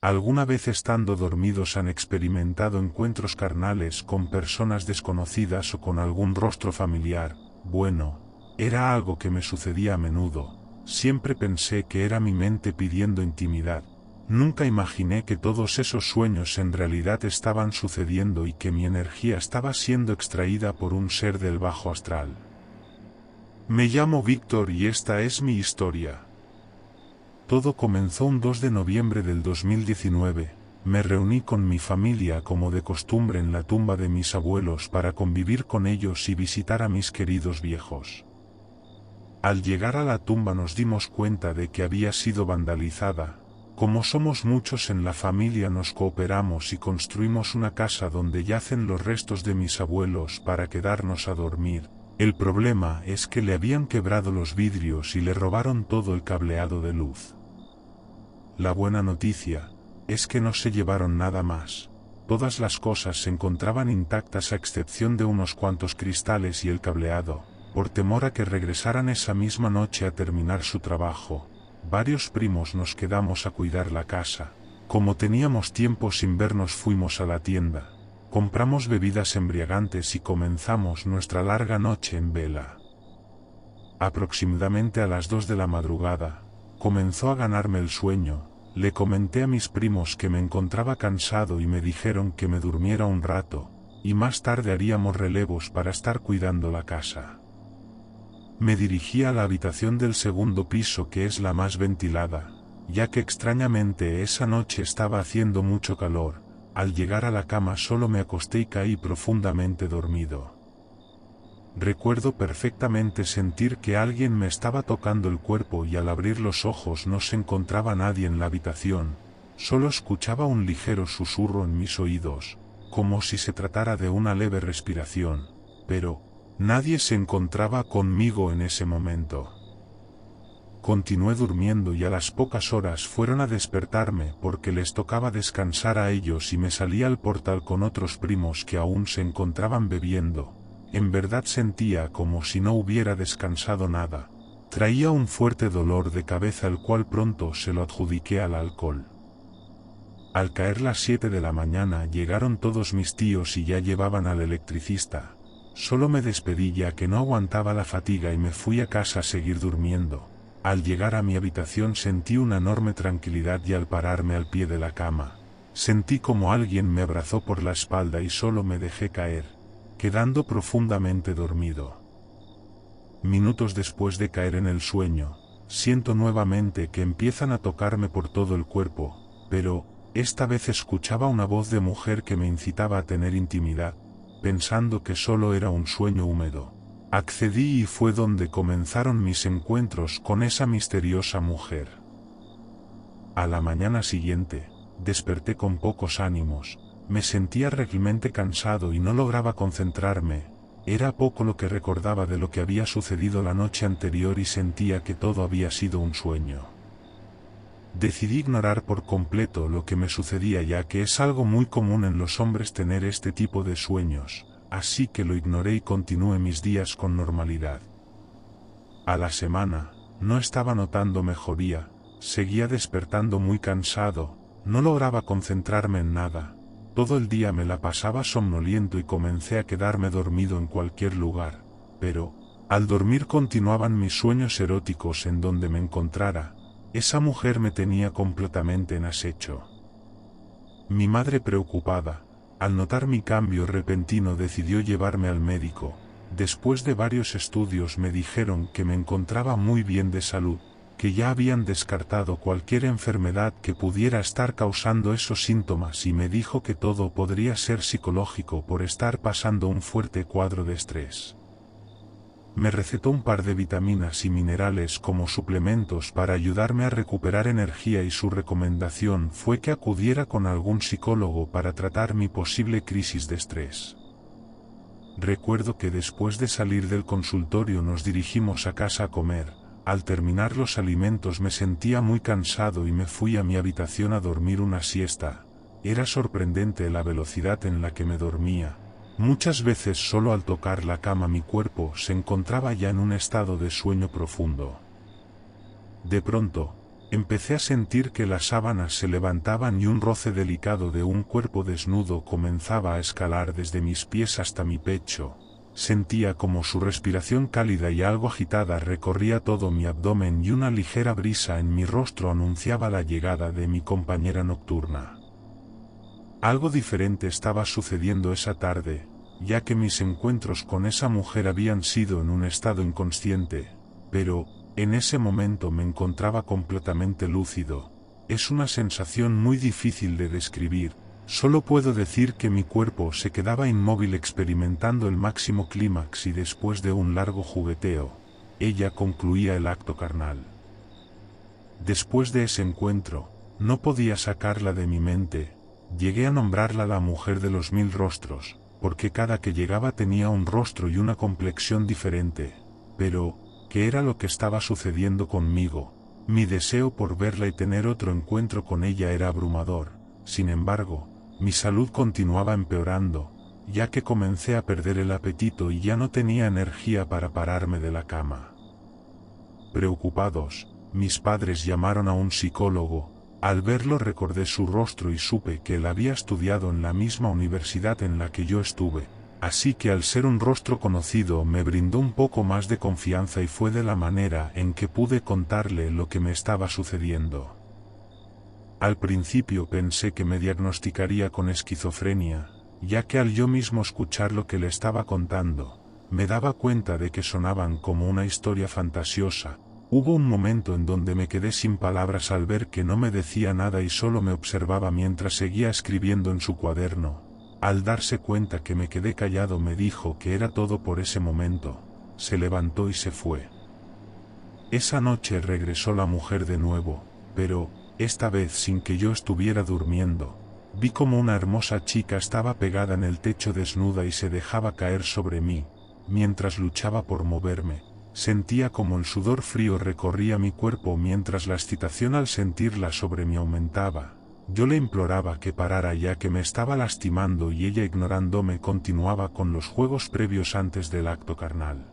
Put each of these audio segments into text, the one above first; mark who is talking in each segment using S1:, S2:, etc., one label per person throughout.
S1: ¿Alguna vez estando dormidos han experimentado encuentros carnales con personas desconocidas o con algún rostro familiar? Bueno, era algo que me sucedía a menudo. Siempre pensé que era mi mente pidiendo intimidad. Nunca imaginé que todos esos sueños en realidad estaban sucediendo y que mi energía estaba siendo extraída por un ser del bajo astral. Me llamo Víctor y esta es mi historia. Todo comenzó un 2 de noviembre del 2019, me reuní con mi familia como de costumbre en la tumba de mis abuelos para convivir con ellos y visitar a mis queridos viejos. Al llegar a la tumba nos dimos cuenta de que había sido vandalizada. Como somos muchos en la familia nos cooperamos y construimos una casa donde yacen los restos de mis abuelos para quedarnos a dormir. El problema es que le habían quebrado los vidrios y le robaron todo el cableado de luz. La buena noticia es que no se llevaron nada más. Todas las cosas se encontraban intactas a excepción de unos cuantos cristales y el cableado. Por temor a que regresaran esa misma noche a terminar su trabajo, varios primos nos quedamos a cuidar la casa. Como teníamos tiempo sin vernos fuimos a la tienda. Compramos bebidas embriagantes y comenzamos nuestra larga noche en vela. Aproximadamente a las 2 de la madrugada, comenzó a ganarme el sueño. Le comenté a mis primos que me encontraba cansado y me dijeron que me durmiera un rato, y más tarde haríamos relevos para estar cuidando la casa. Me dirigí a la habitación del segundo piso que es la más ventilada, ya que extrañamente esa noche estaba haciendo mucho calor. Al llegar a la cama solo me acosté y caí profundamente dormido. Recuerdo perfectamente sentir que alguien me estaba tocando el cuerpo y al abrir los ojos no se encontraba nadie en la habitación, solo escuchaba un ligero susurro en mis oídos, como si se tratara de una leve respiración, pero nadie se encontraba conmigo en ese momento. Continué durmiendo y a las pocas horas fueron a despertarme porque les tocaba descansar a ellos y me salí al portal con otros primos que aún se encontraban bebiendo. En verdad sentía como si no hubiera descansado nada. Traía un fuerte dolor de cabeza el cual pronto se lo adjudiqué al alcohol. Al caer las 7 de la mañana llegaron todos mis tíos y ya llevaban al electricista. Solo me despedí ya que no aguantaba la fatiga y me fui a casa a seguir durmiendo. Al llegar a mi habitación sentí una enorme tranquilidad y al pararme al pie de la cama, sentí como alguien me abrazó por la espalda y solo me dejé caer, quedando profundamente dormido. Minutos después de caer en el sueño, siento nuevamente que empiezan a tocarme por todo el cuerpo, pero esta vez escuchaba una voz de mujer que me incitaba a tener intimidad, pensando que solo era un sueño húmedo. Accedí y fue donde comenzaron mis encuentros con esa misteriosa mujer. A la mañana siguiente, desperté con pocos ánimos, me sentía realmente cansado y no lograba concentrarme, era poco lo que recordaba de lo que había sucedido la noche anterior y sentía que todo había sido un sueño. Decidí ignorar por completo lo que me sucedía ya que es algo muy común en los hombres tener este tipo de sueños. Así que lo ignoré y continué mis días con normalidad. A la semana, no estaba notando mejoría, seguía despertando muy cansado, no lograba concentrarme en nada, todo el día me la pasaba somnoliento y comencé a quedarme dormido en cualquier lugar, pero, al dormir continuaban mis sueños eróticos en donde me encontrara, esa mujer me tenía completamente en acecho. Mi madre preocupada, al notar mi cambio repentino decidió llevarme al médico. Después de varios estudios me dijeron que me encontraba muy bien de salud, que ya habían descartado cualquier enfermedad que pudiera estar causando esos síntomas y me dijo que todo podría ser psicológico por estar pasando un fuerte cuadro de estrés. Me recetó un par de vitaminas y minerales como suplementos para ayudarme a recuperar energía y su recomendación fue que acudiera con algún psicólogo para tratar mi posible crisis de estrés. Recuerdo que después de salir del consultorio nos dirigimos a casa a comer. Al terminar los alimentos me sentía muy cansado y me fui a mi habitación a dormir una siesta. Era sorprendente la velocidad en la que me dormía. Muchas veces solo al tocar la cama mi cuerpo se encontraba ya en un estado de sueño profundo. De pronto, Empecé a sentir que las sábanas se levantaban y un roce delicado de un cuerpo desnudo comenzaba a escalar desde mis pies hasta mi pecho. Sentía como su respiración cálida y algo agitada recorría todo mi abdomen y una ligera brisa en mi rostro anunciaba la llegada de mi compañera nocturna. Algo diferente estaba sucediendo esa tarde, ya que mis encuentros con esa mujer habían sido en un estado inconsciente, pero, en ese momento me encontraba completamente lúcido. Es una sensación muy difícil de describir, solo puedo decir que mi cuerpo se quedaba inmóvil experimentando el máximo clímax y después de un largo jugueteo, ella concluía el acto carnal. Después de ese encuentro, no podía sacarla de mi mente, llegué a nombrarla la mujer de los 1000 rostros, porque cada que llegaba tenía un rostro y una complexión diferente, pero, ¿qué era lo que estaba sucediendo conmigo? Mi deseo por verla y tener otro encuentro con ella era abrumador. Sin embargo, mi salud continuaba empeorando, ya que comencé a perder el apetito y ya no tenía energía para pararme de la cama. Preocupados, mis padres llamaron a un psicólogo. Al verlo recordé su rostro y supe que él había estudiado en la misma universidad en la que yo estuve. Así que al ser un rostro conocido me brindó un poco más de confianza y fue de la manera en que pude contarle lo que me estaba sucediendo. Al principio pensé que me diagnosticaría con esquizofrenia, ya que al yo mismo escuchar lo que le estaba contando, me daba cuenta de que sonaban como una historia fantasiosa. Hubo un momento en donde me quedé sin palabras al ver que no me decía nada y solo me observaba mientras seguía escribiendo en su cuaderno. Al darse cuenta que me quedé callado me dijo que era todo por ese momento, se levantó y se fue. Esa noche regresó la mujer de nuevo, pero, esta vez sin que yo estuviera durmiendo. Vi como una hermosa chica estaba pegada en el techo desnuda y se dejaba caer sobre mí, mientras luchaba por moverme. Sentía como el sudor frío recorría mi cuerpo mientras la excitación al sentirla sobre mí aumentaba. Yo le imploraba que parara ya que me estaba lastimando y ella ignorándome continuaba con los juegos previos antes del acto carnal.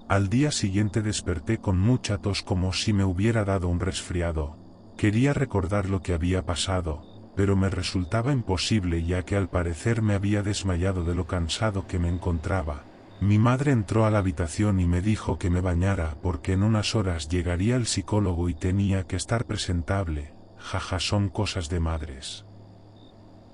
S1: Al día siguiente desperté con mucha tos como si me hubiera dado un resfriado. Quería recordar lo que había pasado, pero me resultaba imposible ya que al parecer me había desmayado de lo cansado que me encontraba. Mi madre entró a la habitación y me dijo que me bañara porque en unas horas llegaría el psicólogo y tenía que estar presentable. Jaja, son cosas de madres.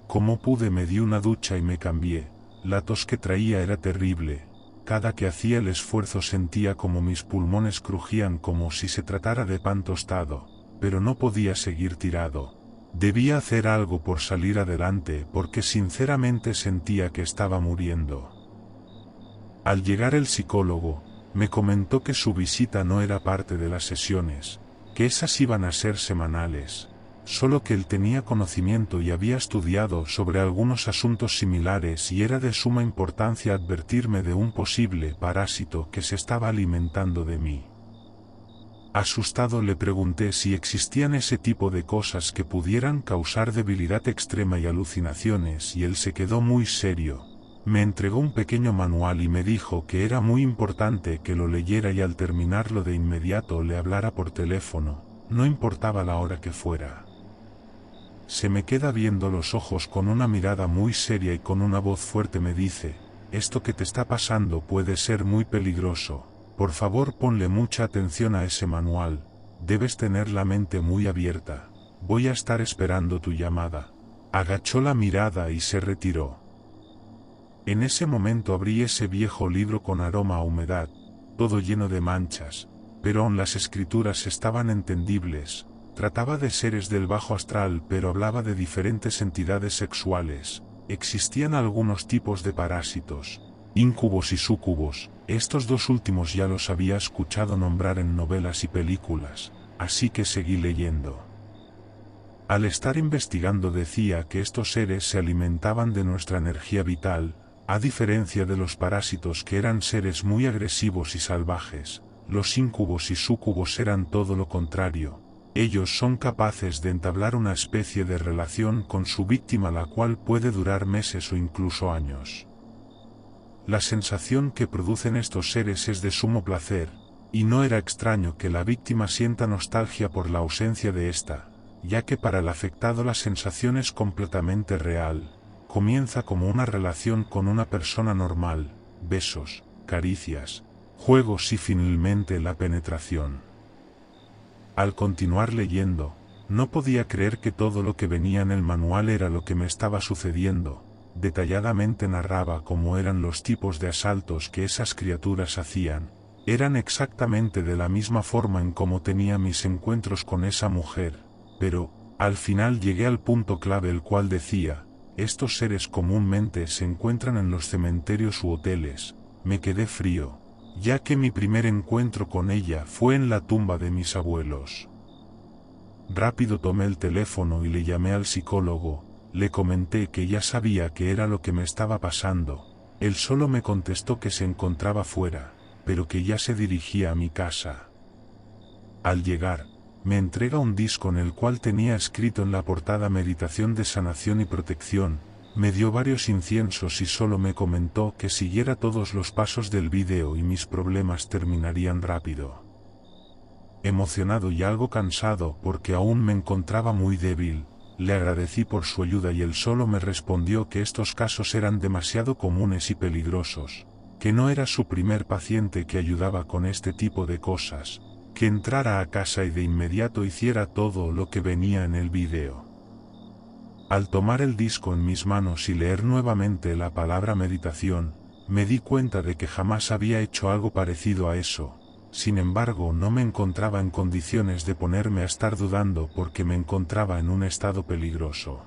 S1: Como pude me di una ducha y me cambié. La tos que traía era terrible. Cada que hacía el esfuerzo sentía como mis pulmones crujían como si se tratara de pan tostado, pero no podía seguir tirado. Debía hacer algo por salir adelante porque sinceramente sentía que estaba muriendo. Al llegar el psicólogo, me comentó que su visita no era parte de las sesiones, que esas iban a ser semanales, solo que él tenía conocimiento y había estudiado sobre algunos asuntos similares y era de suma importancia advertirme de un posible parásito que se estaba alimentando de mí. Asustado le pregunté si existían ese tipo de cosas que pudieran causar debilidad extrema y alucinaciones y él se quedó muy serio. Me entregó un pequeño manual y me dijo que era muy importante que lo leyera y al terminarlo de inmediato le hablara por teléfono, no importaba la hora que fuera. Se me queda viendo los ojos con una mirada muy seria y con una voz fuerte me dice, esto que te está pasando puede ser muy peligroso, por favor ponle mucha atención a ese manual, debes tener la mente muy abierta, voy a estar esperando tu llamada. Agachó la mirada y se retiró. En ese momento abrí ese viejo libro con aroma a humedad, todo lleno de manchas, pero aún las escrituras estaban entendibles. Trataba de seres del bajo astral pero hablaba de diferentes entidades sexuales. Existían algunos tipos de parásitos, íncubos y súcubos, estos dos últimos ya los había escuchado nombrar en novelas y películas, así que seguí leyendo. Al estar investigando decía que estos seres se alimentaban de nuestra energía vital, a diferencia de los parásitos que eran seres muy agresivos y salvajes, los íncubos y súcubos eran todo lo contrario. Ellos son capaces de entablar una especie de relación con su víctima la cual puede durar meses o incluso años. La sensación que producen estos seres es de sumo placer, Y no era extraño que la víctima sienta nostalgia por la ausencia de esta, ya que para el afectado la sensación es completamente real. Comienza como una relación con una persona normal, besos, caricias, juegos y finalmente la penetración. Al continuar leyendo, no podía creer que todo lo que venía en el manual era lo que me estaba sucediendo. Detalladamente narraba cómo eran los tipos de asaltos que esas criaturas hacían. Eran exactamente de la misma forma en cómo tenía mis encuentros con esa mujer, pero, al final llegué al punto clave el cual decía, estos seres comúnmente se encuentran en los cementerios u hoteles. Me quedé frío, ya que mi primer encuentro con ella fue en la tumba de mis abuelos. Rápido tomé el teléfono y le llamé al psicólogo, le comenté que ya sabía que era lo que me estaba pasando. Él solo me contestó que se encontraba fuera, pero que ya se dirigía a mi casa. Al llegar, me entrega un disco en el cual tenía escrito en la portada meditación de sanación y protección, me dio varios inciensos y solo me comentó que siguiera todos los pasos del vídeo y mis problemas terminarían rápido. Emocionado y algo cansado porque aún me encontraba muy débil, le agradecí por su ayuda y él solo me respondió que estos casos eran demasiado comunes y peligrosos, que no era su primer paciente que ayudaba con este tipo de cosas, que entrara a casa y de inmediato hiciera todo lo que venía en el vídeo. Al tomar el disco en mis manos y leer nuevamente la palabra meditación, me di cuenta de que jamás había hecho algo parecido a eso. Sin embargo, no me encontraba en condiciones de ponerme a estar dudando porque me encontraba en un estado peligroso.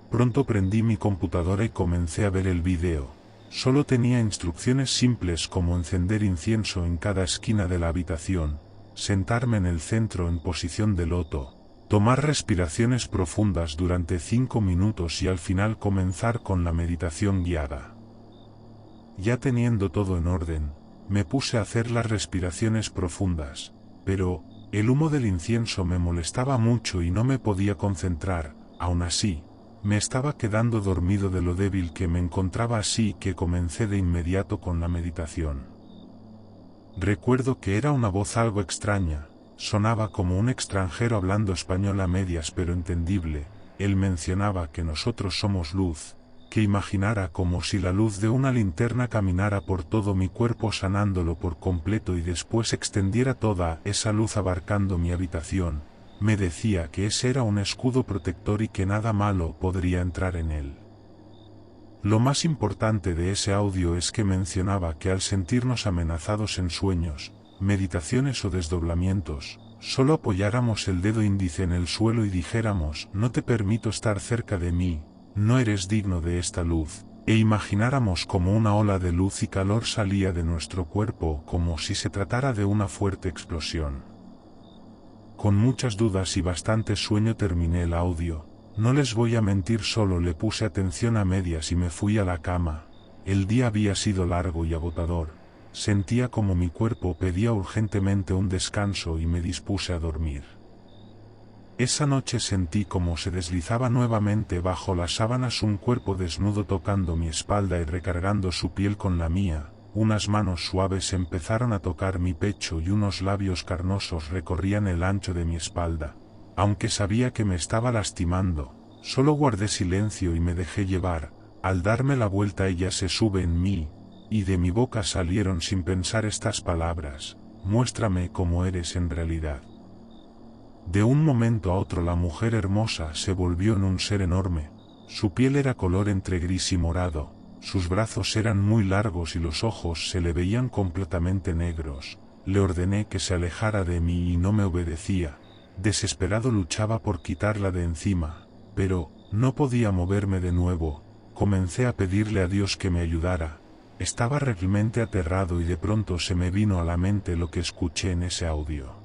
S1: Pronto prendí mi computadora y comencé a ver el vídeo. Solo tenía instrucciones simples como encender incienso en cada esquina de la habitación, sentarme en el centro en posición de loto, tomar respiraciones profundas durante 5 minutos y al final comenzar con la meditación guiada. Ya teniendo todo en orden, me puse a hacer las respiraciones profundas, pero el humo del incienso me molestaba mucho y no me podía concentrar. Aún así, me estaba quedando dormido de lo débil que me encontraba, así que comencé de inmediato con la meditación. Recuerdo que era una voz algo extraña, sonaba como un extranjero hablando español a medias pero entendible. Él mencionaba que nosotros somos luz, que imaginara como si la luz de una linterna caminara por todo mi cuerpo sanándolo por completo y después extendiera toda esa luz abarcando mi habitación. Me decía que ese era un escudo protector y que nada malo podría entrar en él. Lo más importante de ese audio es que mencionaba que al sentirnos amenazados en sueños, meditaciones o desdoblamientos, solo apoyáramos el dedo índice en el suelo y dijéramos, no te permito estar cerca de mí, no eres digno de esta luz, e imagináramos como una ola de luz y calor salía de nuestro cuerpo como si se tratara de una fuerte explosión. Con muchas dudas y bastante sueño terminé el audio. No les voy a mentir, solo le puse atención a medias y me fui a la cama. El día había sido largo y agotador. Sentía como mi cuerpo pedía urgentemente un descanso y me dispuse a dormir. Esa noche sentí como se deslizaba nuevamente bajo las sábanas un cuerpo desnudo tocando mi espalda y recargando su piel con la mía. Unas manos suaves empezaron a tocar mi pecho y unos labios carnosos recorrían el ancho de mi espalda. Aunque sabía que me estaba lastimando, solo guardé silencio y me dejé llevar. Al darme la vuelta ella se sube en mí, y de mi boca salieron sin pensar estas palabras: muéstrame cómo eres en realidad. De un momento a otro la mujer hermosa se volvió en un ser enorme. Su piel era color entre gris y morado, sus brazos eran muy largos y los ojos se le veían completamente negros. Le ordené que se alejara de mí y no me obedecía. Desesperado luchaba por quitarla de encima, pero no podía moverme de nuevo. Comencé a pedirle a Dios que me ayudara. Estaba realmente aterrado y de pronto se me vino a la mente lo que escuché en ese audio.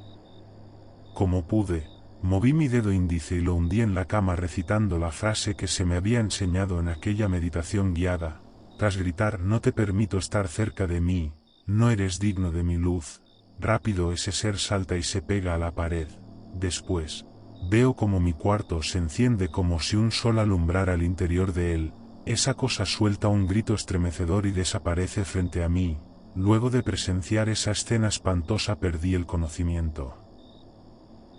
S1: Como pude, moví mi dedo índice y lo hundí en la cama recitando la frase que se me había enseñado en aquella meditación guiada. Tras gritar, no te permito estar cerca de mí, no eres digno de mi luz, rápido ese ser salta y se pega a la pared. Después, veo como mi cuarto se enciende como si un sol alumbrara el interior de él. Esa cosa suelta un grito estremecedor y desaparece frente a mí. Luego de presenciar esa escena espantosa perdí el conocimiento.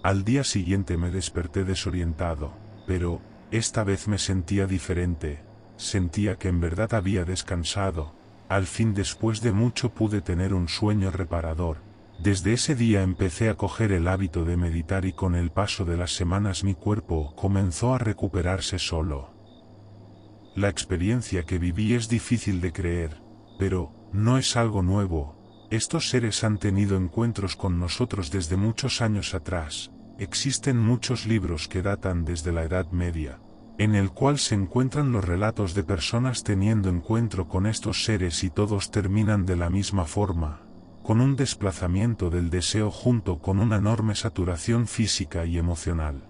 S1: Al día siguiente me desperté desorientado, pero, esta vez me sentía diferente, sentía que en verdad había descansado, al fin después de mucho pude tener un sueño reparador. Desde ese día empecé a coger el hábito de meditar y con el paso de las semanas mi cuerpo comenzó a recuperarse solo. La experiencia que viví es difícil de creer, pero, no es algo nuevo. Estos seres han tenido encuentros con nosotros desde muchos años atrás. Existen muchos libros que datan desde la Edad Media, en el cual se encuentran los relatos de personas teniendo encuentro con estos seres y todos terminan de la misma forma, con un desplazamiento del deseo junto con una enorme saturación física y emocional.